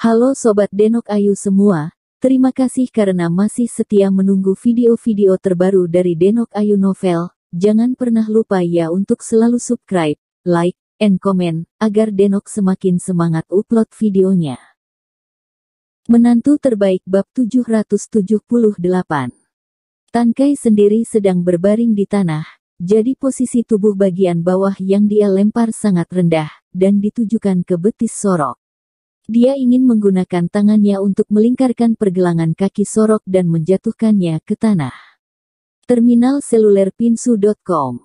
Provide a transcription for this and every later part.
Halo Sobat Denok Ayu semua, terima kasih karena masih setia menunggu video-video terbaru dari Denok Ayu Novel. Jangan pernah lupa ya untuk selalu subscribe, like, and comment, agar Denok semakin semangat upload videonya. Menantu terbaik bab 778. Tankai sendiri sedang berbaring di tanah, jadi posisi tubuh bagian bawah yang dia lempar sangat rendah, dan ditujukan ke betis Sorok. Dia ingin menggunakan tangannya untuk melingkarkan pergelangan kaki Sorok dan menjatuhkannya ke tanah. Terminal seluler pinsu.com.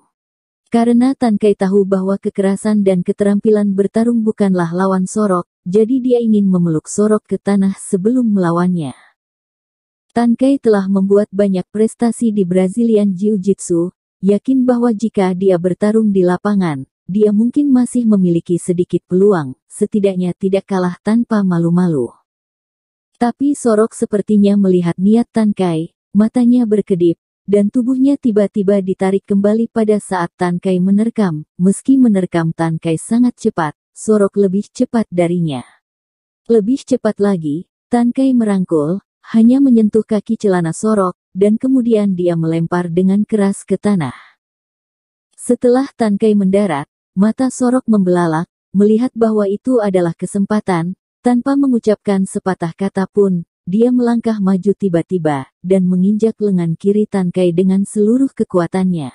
Karena Tankai tahu bahwa kekerasan dan keterampilan bertarung bukanlah lawan Sorok, jadi dia ingin memeluk Sorok ke tanah sebelum melawannya. Tankai telah membuat banyak prestasi di Brazilian Jiu-Jitsu, yakin bahwa jika dia bertarung di lapangan, dia mungkin masih memiliki sedikit peluang, setidaknya tidak kalah tanpa malu-malu. Tapi Sorok sepertinya melihat niat Tankai, matanya berkedip, dan tubuhnya tiba-tiba ditarik kembali pada saat Tankai menerkam. Meski menerkam Tankai sangat cepat, Sorok lebih cepat darinya. Lebih cepat lagi, Tankai merangkul, hanya menyentuh kaki celana Sorok, dan kemudian dia melempar dengan keras ke tanah. Setelah Tankai mendarat, mata Sorok membelalak, melihat bahwa itu adalah kesempatan. Tanpa mengucapkan sepatah kata pun, dia melangkah maju tiba-tiba, dan menginjak lengan kiri Tankai dengan seluruh kekuatannya.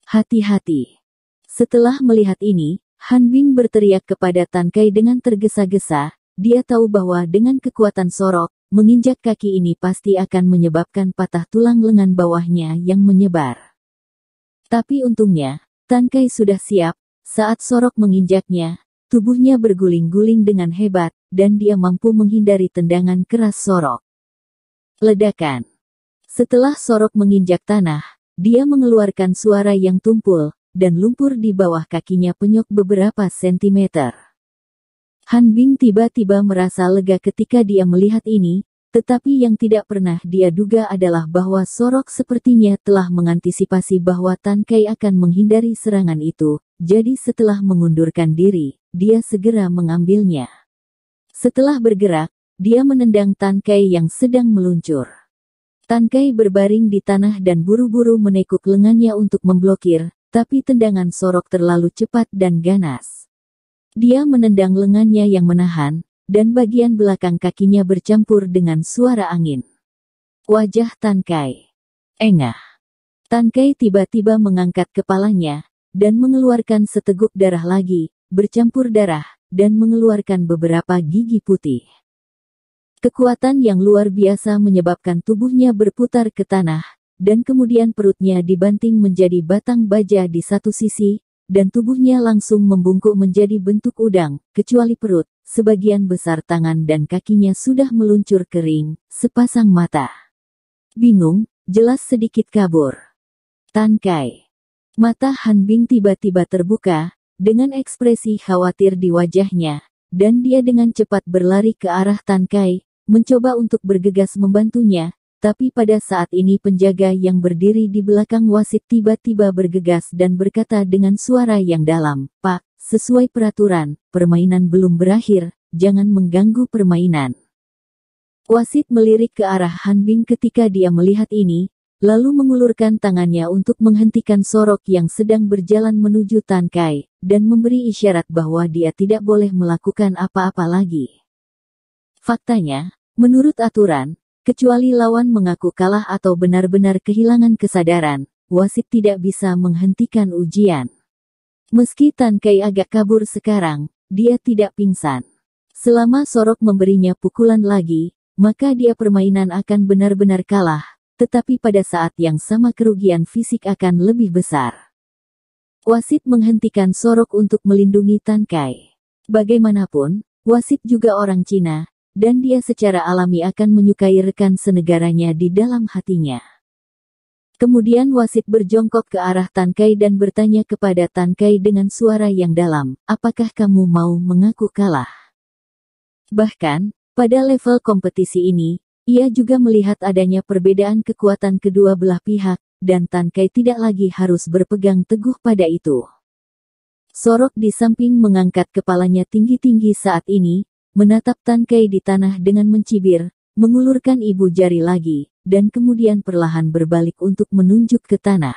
Hati-hati. Setelah melihat ini, Han Bing berteriak kepada Tankai dengan tergesa-gesa. Dia tahu bahwa dengan kekuatan Sorok, menginjak kaki ini pasti akan menyebabkan patah tulang lengan bawahnya yang menyebar. Tapi untungnya, Tankai sudah siap. Saat Sorok menginjaknya, tubuhnya berguling-guling dengan hebat, dan dia mampu menghindari tendangan keras Sorok. Ledakan. Setelah Sorok menginjak tanah, dia mengeluarkan suara yang tumpul, dan lumpur di bawah kakinya penyok beberapa sentimeter. Han Bing tiba-tiba merasa lega ketika dia melihat ini. Tetapi yang tidak pernah dia duga adalah bahwa Sorok sepertinya telah mengantisipasi bahwa Tankai akan menghindari serangan itu, jadi setelah mengundurkan diri, dia segera mengambilnya. Setelah bergerak, dia menendang Tankai yang sedang meluncur. Tankai berbaring di tanah dan buru-buru menekuk lengannya untuk memblokir, tapi tendangan Sorok terlalu cepat dan ganas. Dia menendang lengannya yang menahan, dan bagian belakang kakinya bercampur dengan suara angin. Wajah Tankai engah. Tankai tiba-tiba mengangkat kepalanya, dan mengeluarkan seteguk darah lagi, bercampur darah, dan mengeluarkan beberapa gigi putih. Kekuatan yang luar biasa menyebabkan tubuhnya berputar ke tanah, dan kemudian perutnya dibanting menjadi batang baja di satu sisi, dan tubuhnya langsung membungkuk menjadi bentuk udang, kecuali perut. Sebagian besar tangan dan kakinya sudah meluncur kering, sepasang mata bingung, jelas sedikit kabur. Tankai. Mata Han Bing tiba-tiba terbuka, dengan ekspresi khawatir di wajahnya, dan dia dengan cepat berlari ke arah Tankai, mencoba untuk bergegas membantunya, tapi pada saat ini penjaga yang berdiri di belakang wasit tiba-tiba bergegas dan berkata dengan suara yang dalam, "Pak, sesuai peraturan, permainan belum berakhir, jangan mengganggu permainan." Wasit melirik ke arah Han Bing ketika dia melihat ini, lalu mengulurkan tangannya untuk menghentikan Sorok yang sedang berjalan menuju Tankai, dan memberi isyarat bahwa dia tidak boleh melakukan apa-apa lagi. Faktanya, menurut aturan, kecuali lawan mengaku kalah atau benar-benar kehilangan kesadaran, wasit tidak bisa menghentikan ujian. Meski Tankai agak kabur sekarang, dia tidak pingsan. Selama Sorok memberinya pukulan lagi, maka dia permainan akan benar-benar kalah, tetapi pada saat yang sama kerugian fisik akan lebih besar. Wasit menghentikan Sorok untuk melindungi Tankai. Bagaimanapun, wasit juga orang Cina, dan dia secara alami akan menyukai rekan senegaranya di dalam hatinya. Kemudian wasit berjongkok ke arah Tankai dan bertanya kepada Tankai dengan suara yang dalam, "Apakah kamu mau mengaku kalah?" Bahkan, pada level kompetisi ini, ia juga melihat adanya perbedaan kekuatan kedua belah pihak, dan Tankai tidak lagi harus berpegang teguh pada itu. Sorok di samping mengangkat kepalanya tinggi-tinggi saat ini, menatap Tan Kai di tanah dengan mencibir, mengulurkan ibu jari lagi, dan kemudian perlahan berbalik untuk menunjuk ke tanah.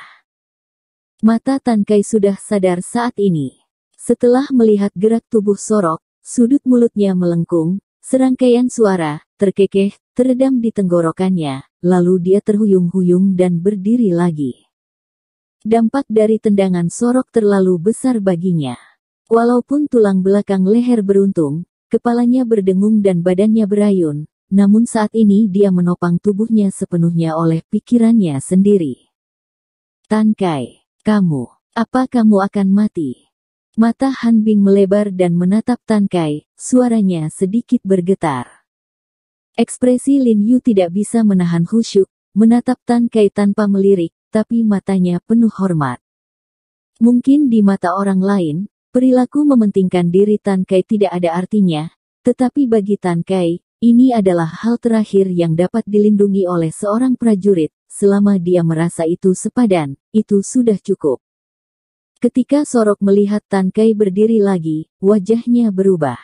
Mata Tan Kai sudah sadar saat ini. Setelah melihat gerak tubuh Sorok, sudut mulutnya melengkung, serangkaian suara terkekeh teredam di tenggorokannya, lalu dia terhuyung-huyung dan berdiri lagi. Dampak dari tendangan Sorok terlalu besar baginya. Walaupun tulang belakang leher beruntung, kepalanya berdengung dan badannya berayun, namun saat ini dia menopang tubuhnya sepenuhnya oleh pikirannya sendiri. Tan Kai, apa kamu akan mati? Mata Han Bing melebar dan menatap Tan Kai, suaranya sedikit bergetar. Ekspresi Lin Yu tidak bisa menahan khusyuk, menatap Tan Kai tanpa melirik, tapi matanya penuh hormat. Mungkin di mata orang lain, perilaku mementingkan diri Tan Kai tidak ada artinya, tetapi bagi Tan Kai, ini adalah hal terakhir yang dapat dilindungi oleh seorang prajurit, selama dia merasa itu sepadan, itu sudah cukup. Ketika Sorok melihat Tan Kai berdiri lagi, wajahnya berubah.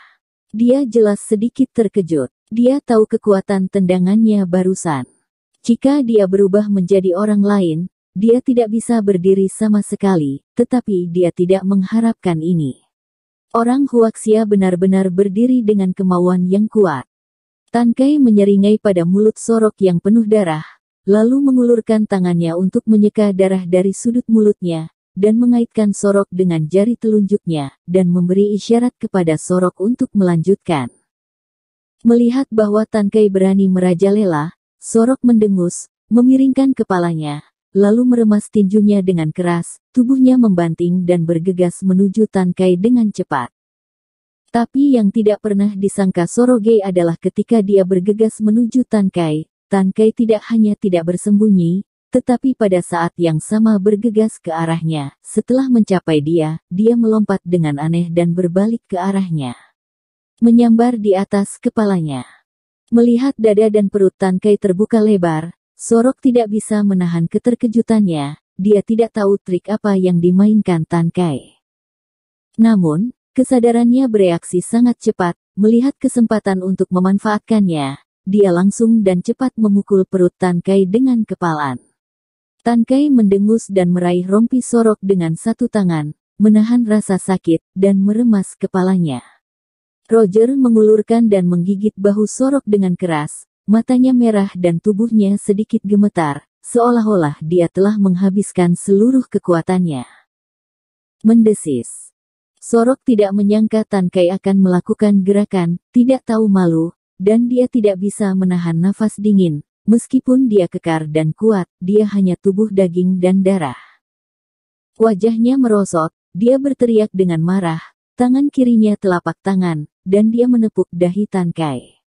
Dia jelas sedikit terkejut, dia tahu kekuatan tendangannya barusan. Jika dia berubah menjadi orang lain, dia tidak bisa berdiri sama sekali, tetapi dia tidak mengharapkan ini. Orang Huaxia benar-benar berdiri dengan kemauan yang kuat. Tan Kai menyeringai pada mulut Sorok yang penuh darah, lalu mengulurkan tangannya untuk menyeka darah dari sudut mulutnya, dan mengaitkan Sorok dengan jari telunjuknya, dan memberi isyarat kepada Sorok untuk melanjutkan. Melihat bahwa Tan Kai berani merajalela, Sorok mendengus, memiringkan kepalanya, lalu meremas tinjunya dengan keras, tubuhnya membanting dan bergegas menuju Tan Kai dengan cepat. Tapi yang tidak pernah disangka Soroge adalah ketika dia bergegas menuju Tan Kai tidak hanya tidak bersembunyi, tetapi pada saat yang sama bergegas ke arahnya. Setelah mencapai dia melompat dengan aneh dan berbalik ke arahnya. Menyambar di atas kepalanya. Melihat dada dan perut Tan Kai terbuka lebar, Sorok tidak bisa menahan keterkejutannya, dia tidak tahu trik apa yang dimainkan Tan Kai. Namun, kesadarannya bereaksi sangat cepat, melihat kesempatan untuk memanfaatkannya, dia langsung dan cepat memukul perut Tan Kai dengan kepalan. Tan Kai mendengus dan meraih rompi Sorok dengan satu tangan, menahan rasa sakit, dan meremas kepalanya. Roger mengulurkan dan menggigit bahu Sorok dengan keras. Matanya merah dan tubuhnya sedikit gemetar, seolah-olah dia telah menghabiskan seluruh kekuatannya. Mendesis. Sorok tidak menyangka Tan Kai akan melakukan gerakan, tidak tahu malu, dan dia tidak bisa menahan nafas dingin. Meskipun dia kekar dan kuat, dia hanya tubuh daging dan darah. Wajahnya merosot, dia berteriak dengan marah, tangan kirinya telapak tangan, dan dia menepuk dahi Tan Kai.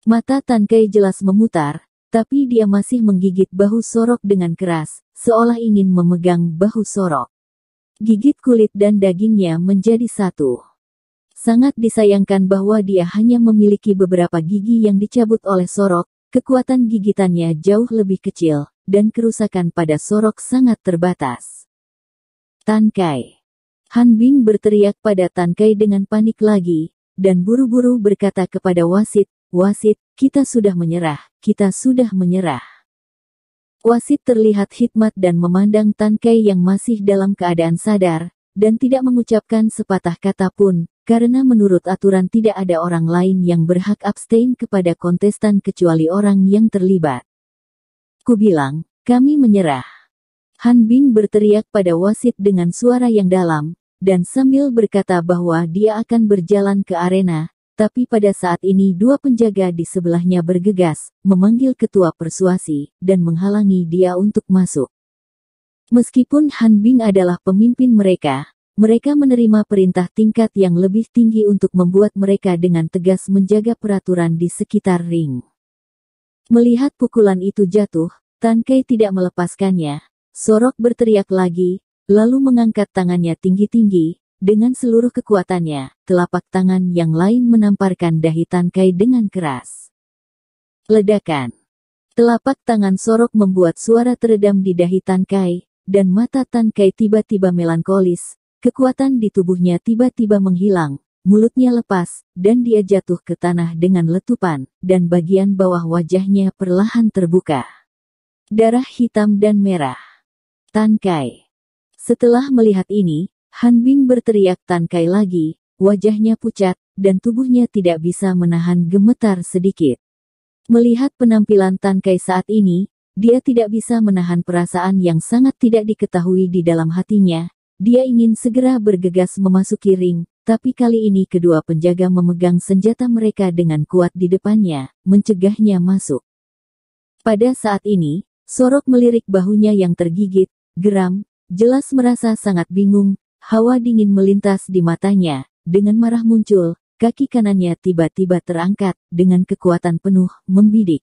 Mata Tan Kai jelas memutar, tapi dia masih menggigit bahu Sorok dengan keras, seolah ingin memegang bahu Sorok. Gigit kulit dan dagingnya menjadi satu. Sangat disayangkan bahwa dia hanya memiliki beberapa gigi yang dicabut oleh Sorok, kekuatan gigitannya jauh lebih kecil, dan kerusakan pada Sorok sangat terbatas. Tan Kai. Han Bing berteriak pada Tan Kai dengan panik lagi, dan buru-buru berkata kepada wasit, "Wasit, kita sudah menyerah, kita sudah menyerah." Wasit terlihat hikmat dan memandang Tan Kai yang masih dalam keadaan sadar, dan tidak mengucapkan sepatah kata pun, karena menurut aturan tidak ada orang lain yang berhak abstain kepada kontestan kecuali orang yang terlibat. "Kubilang, kami menyerah." Han Bing berteriak pada wasit dengan suara yang dalam, dan sambil berkata bahwa dia akan berjalan ke arena. Tapi pada saat ini dua penjaga di sebelahnya bergegas, memanggil ketua persuasi, dan menghalangi dia untuk masuk. Meskipun Han Bing adalah pemimpin mereka menerima perintah tingkat yang lebih tinggi untuk membuat mereka dengan tegas menjaga peraturan di sekitar ring. Melihat pukulan itu jatuh, Tan Kai tidak melepaskannya. Sorok berteriak lagi, lalu mengangkat tangannya tinggi-tinggi. Dengan seluruh kekuatannya, telapak tangan yang lain menamparkan dahi Tan Kai dengan keras. Ledakan. Telapak tangan Sorok membuat suara teredam di dahi Tan Kai, dan mata Tan Kai tiba-tiba melankolis, kekuatan di tubuhnya tiba-tiba menghilang, mulutnya lepas, dan dia jatuh ke tanah dengan letupan, dan bagian bawah wajahnya perlahan terbuka. Darah hitam dan merah. Tan Kai. Setelah melihat ini, Han Bing berteriak Tan Kai lagi, wajahnya pucat, dan tubuhnya tidak bisa menahan gemetar sedikit. Melihat penampilan Tan Kai saat ini, dia tidak bisa menahan perasaan yang sangat tidak diketahui di dalam hatinya. Dia ingin segera bergegas memasuki ring, tapi kali ini kedua penjaga memegang senjata mereka dengan kuat di depannya, mencegahnya masuk. Pada saat ini, Sorok melirik bahunya yang tergigit, geram, jelas merasa sangat bingung, hawa dingin melintas di matanya, dengan marah muncul, kaki kanannya tiba-tiba terangkat, dengan kekuatan penuh, membidik.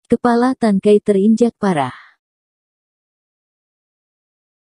Kepala Tan Kai terinjak parah.